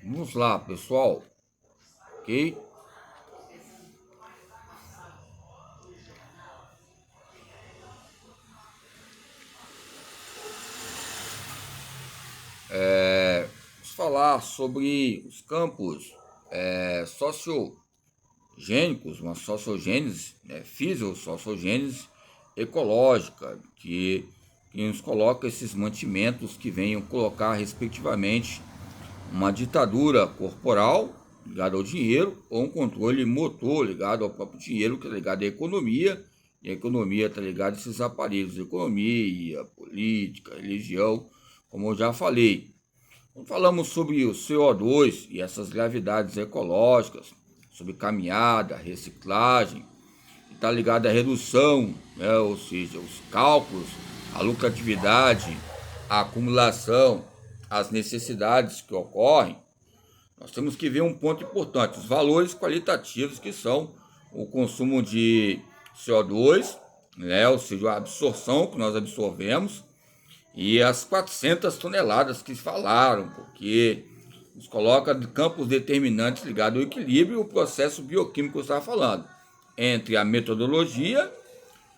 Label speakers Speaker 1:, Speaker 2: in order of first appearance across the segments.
Speaker 1: Vamos lá, pessoal, ok? Vamos falar sobre os campos sociogênicos, uma sociogênese, fisiosociogênese ecológica, que nos coloca esses mantimentos que venham colocar, respectivamente, uma ditadura corporal ligada ao dinheiro ou um controle motor ligado ao próprio dinheiro, que é ligado à economia, e a economia está ligada a esses aparelhos, economia, política, religião, como eu já falei. Quando falamos sobre o CO2 e essas gravidades ecológicas, sobre caminhada, reciclagem, está ligado à redução, né, ou seja, os cálculos, a lucratividade, a acumulação, as necessidades que ocorrem, nós temos que ver um ponto importante, os valores qualitativos, que são o consumo de CO2, né, ou seja, a absorção que nós absorvemos, e as 400 toneladas que falaram, porque nos coloca campos determinantes ligados ao equilíbrio e o processo bioquímico que eu estava falando, entre a metodologia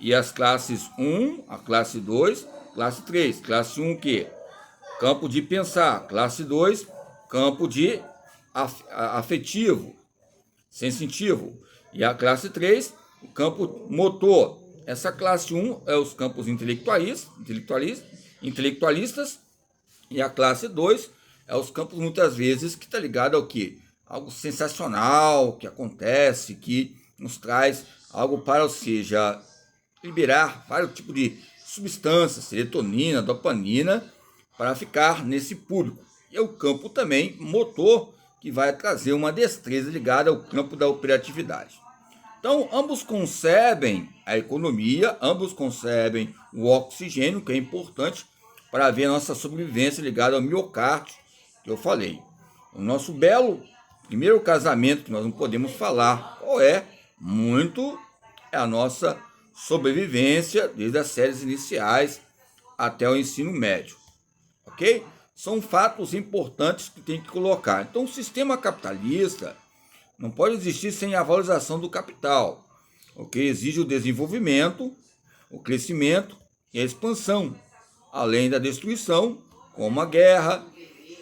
Speaker 1: e as classes 1, a classe 2, classe 3. Classe 1 que? Campo de pensar. Classe 2, campo de afetivo, sensitivo. E a classe 3, o campo motor. Essa classe 1 é os campos intelectualistas, e a classe 2 é os campos, muitas vezes, que está ligado ao que? Algo sensacional que acontece, que nos traz algo para, ou seja, liberar vários tipos de substâncias, serotonina, dopamina, para ficar nesse público. E é o campo também motor, que vai trazer uma destreza ligada ao campo da operatividade. Então, ambos concebem a economia, ambos concebem o oxigênio, que é importante para ver a nossa sobrevivência ligada ao miocárdio, que eu falei. O nosso belo primeiro casamento, que nós não podemos falar qual é, muito é a nossa sobrevivência, desde as séries iniciais até o ensino médio, ok? São fatos importantes que tem que colocar. Então, o sistema capitalista não pode existir sem a valorização do capital, o que exige o desenvolvimento, o crescimento e a expansão, além da destruição, como a guerra,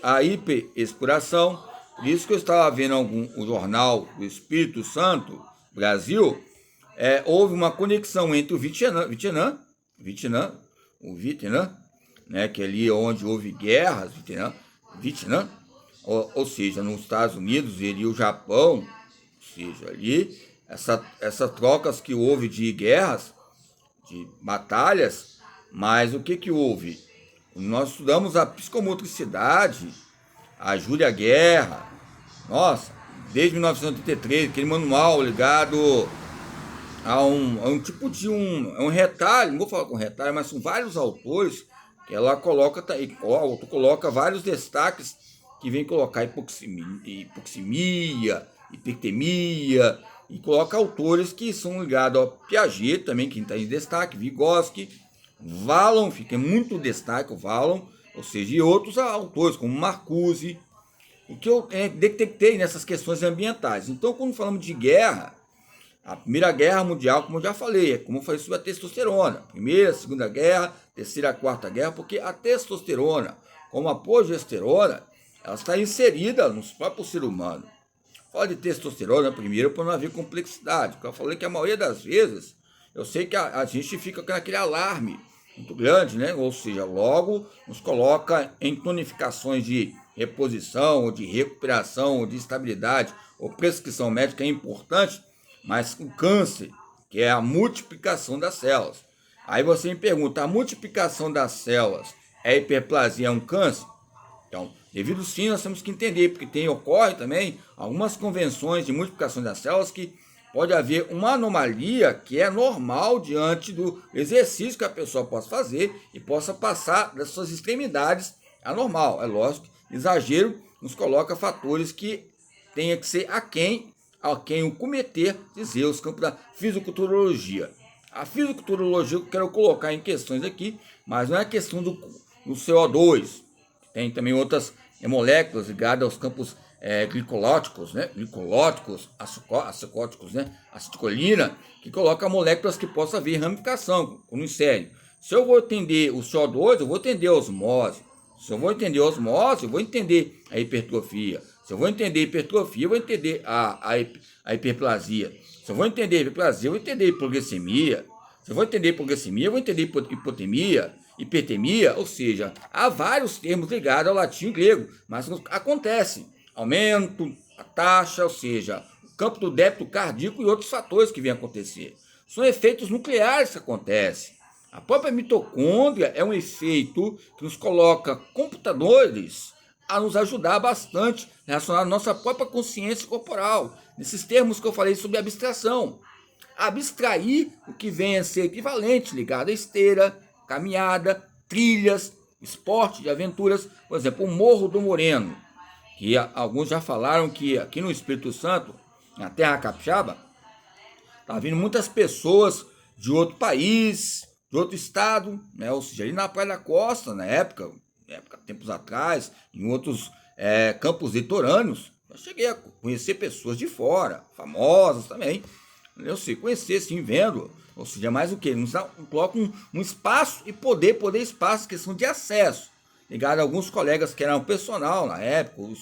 Speaker 1: a hiperexploração. Por isso que eu estava vendo o jornal do Espírito Santo, Brasil, houve uma conexão entre o Vietnã, né, que é ali onde houve guerras, Vietnã, ou seja, nos Estados Unidos e o Japão, ou seja, ali, essas trocas que houve de guerras, de batalhas, mas o que houve? Nós estudamos a psicomotricidade, a Júlia Guerra, nossa, desde 1983, aquele manual ligado a um tipo de um retalho, não vou falar com retalho, mas são vários autores que ela coloca vários destaques que vem colocar hipoxemia, hipertemia, e coloca autores que são ligados ao Piaget também, que está em destaque, Vygotsky, Vallon, fica muito destaque o Vallon, ou seja, e outros autores como Marcuse, o que eu detectei nessas questões ambientais. Então, quando falamos de guerra, a Primeira Guerra Mundial, como eu já falei, como eu falei sobre a testosterona. Primeira, Segunda Guerra, Terceira, Quarta Guerra, porque a testosterona, como a progesterona, ela está inserida no próprio ser humano. Fala de testosterona primeiro para não haver complexidade, porque eu falei que a maioria das vezes, eu sei que a gente fica com aquele alarme muito grande, né? Ou seja, logo nos coloca em tonificações de reposição, ou de recuperação, ou de estabilidade, ou prescrição médica é importante, mas o câncer, que é a multiplicação das células. Aí você me pergunta, a multiplicação das células é hiperplasia, é um câncer? Então, devido sim, nós temos que entender, porque ocorre também algumas convenções de multiplicação das células que pode haver uma anomalia que é normal diante do exercício que a pessoa possa fazer e possa passar das suas extremidades anormal. É lógico, exagero nos coloca fatores que tenha que ser a quem o cometer, dizer, os campos da fisiculturologia. A fisiculturologia eu quero colocar em questões aqui, mas não é questão do CO2. Tem também outras moléculas ligadas aos campos glicolóticos, né? Glicolóticos, acicóticos, né? Acetilcolina, que coloca moléculas que possam haver ramificação no insere. Se eu vou entender o CO2, eu vou entender a osmose. Se eu vou entender a osmose, eu vou entender a hipertrofia. Se eu vou entender a hipertrofia, eu vou entender a hiperplasia. Se eu vou entender a hiperplasia, eu vou entender a hipoglicemia. Se eu vou entender a hipoglicemia, eu vou entender hipotemia, hipertemia, ou seja, há vários termos ligados ao latim e grego, mas acontece aumento, a taxa, ou seja, o campo do débito cardíaco e outros fatores que vêm acontecer. São efeitos nucleares que acontecem. A própria mitocôndria é um efeito que nos coloca computadores a nos ajudar bastante relacionado à nossa própria consciência corporal, nesses termos que eu falei sobre abstração. Abstrair o que vem a ser equivalente, ligado à esteira, caminhada, trilhas, esporte de aventuras, por exemplo, o Morro do Moreno, que alguns já falaram que aqui no Espírito Santo, na Terra Capixaba, tá vindo muitas pessoas de outro país, de outro estado, né? Ou seja, ali na Praia da Costa, na época tempos atrás, em outros campos litorâneos, eu cheguei a conhecer pessoas de fora, famosas também. Eu sei conhecer, sim, vendo. Ou seja, mais o que? Nos coloca um espaço e poder espaço, questão de acesso. Ligado a alguns colegas que eram personal na época,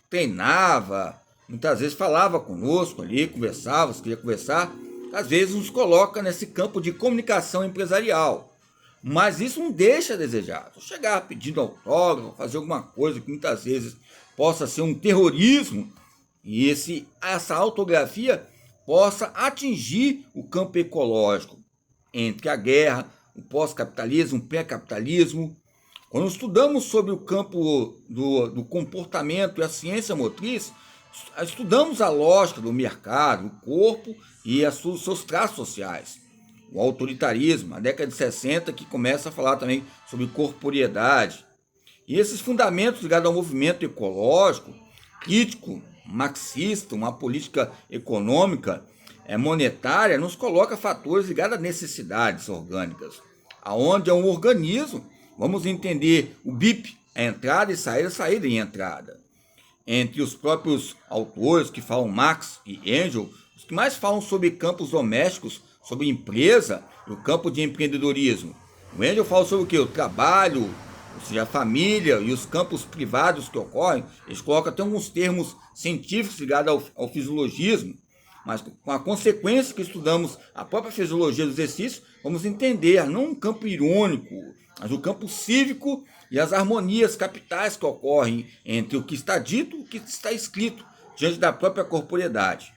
Speaker 1: treinava, muitas vezes falava conosco ali, conversava, se queria conversar. Às vezes nos coloca nesse campo de comunicação empresarial. Mas isso não deixa a desejar. Se eu chegar pedindo autógrafo, fazer alguma coisa que muitas vezes possa ser um terrorismo, e essa autografia possa atingir o campo ecológico entre a guerra, o pós-capitalismo, o pré-capitalismo. Quando estudamos sobre o campo do comportamento e a ciência motriz, estudamos a lógica do mercado, do corpo e os seus traços sociais. O autoritarismo, a década de 60, que começa a falar também sobre corporeidade. E esses fundamentos ligados ao movimento ecológico, crítico, marxista, uma política econômica monetária, nos coloca fatores ligados a necessidades orgânicas. Aonde é um organismo, vamos entender o BIP, a entrada e saída e entrada. Entre os próprios autores que falam Marx e Engels, os que mais falam sobre campos domésticos, sobre empresa e o campo de empreendedorismo. O Engels fala sobre o que? O trabalho, ou seja, a família e os campos privados que ocorrem. Eles colocam até alguns termos científicos ligados ao fisiologismo, mas com a consequência que estudamos a própria fisiologia do exercício, vamos entender não um campo irônico, mas o campo cívico e as harmonias capitais que ocorrem entre o que está dito e o que está escrito diante da própria corporeidade.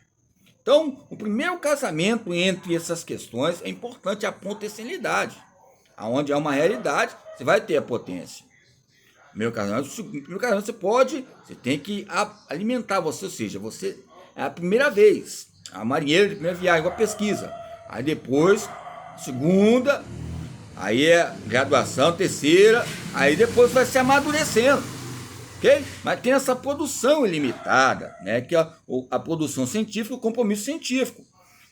Speaker 1: Então, o primeiro casamento entre essas questões é importante a potencialidade. Onde há uma realidade, você vai ter a potência. Primeiro casamento você tem que alimentar você, ou seja, você é a primeira vez, a marinheira de primeira viagem, uma pesquisa. Aí depois, segunda, aí é graduação, terceira, aí depois vai se amadurecendo, ok? Mas tem essa produção ilimitada, né? Que é a produção científica, o compromisso científico.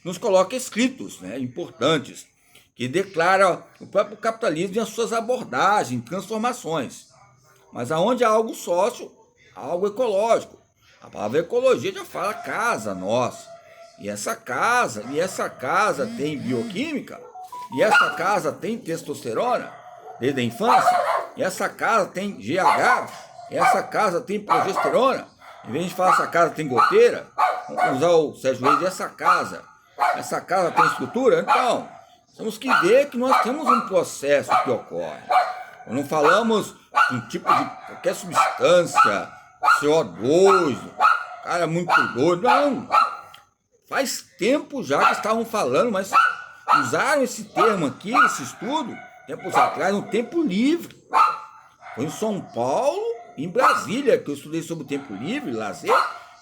Speaker 1: Nos coloca escritos, né, importantes, que declara o próprio capitalismo e as suas abordagens, transformações. Mas aonde há algo sócio, há algo ecológico. A palavra ecologia já fala casa nossa. E essa casa tem bioquímica, e essa casa tem testosterona desde a infância, e essa casa tem GH, e essa casa tem progesterona. Em vez de falar essa casa tem goteira, vamos usar o Sérgio Reis, essa casa tem estrutura. Então, temos que ver que nós temos um processo que ocorre. Não falamos de um tipo de qualquer substância, CO2, cara muito doido, não. Faz tempo já que estavam falando, mas usaram esse termo aqui, esse estudo, tempos atrás, no tempo livre. Foi em São Paulo, em Brasília, que eu estudei sobre o tempo livre, lazer.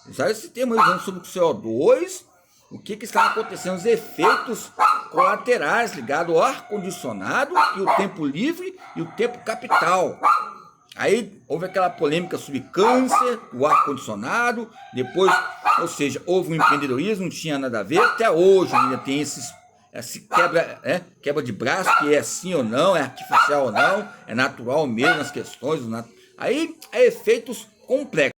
Speaker 1: Usaram esse termo aí, sobre o CO2, o que está acontecendo, os efeitos colaterais ligados ao ar-condicionado e o tempo livre e o tempo capital. Aí houve aquela polêmica sobre câncer, o ar-condicionado, depois, ou seja, houve um empreendedorismo, não tinha nada a ver, até hoje ainda tem esse quebra de braço, que é sim ou não, é artificial ou não, é natural mesmo as questões Aí é efeitos complexos.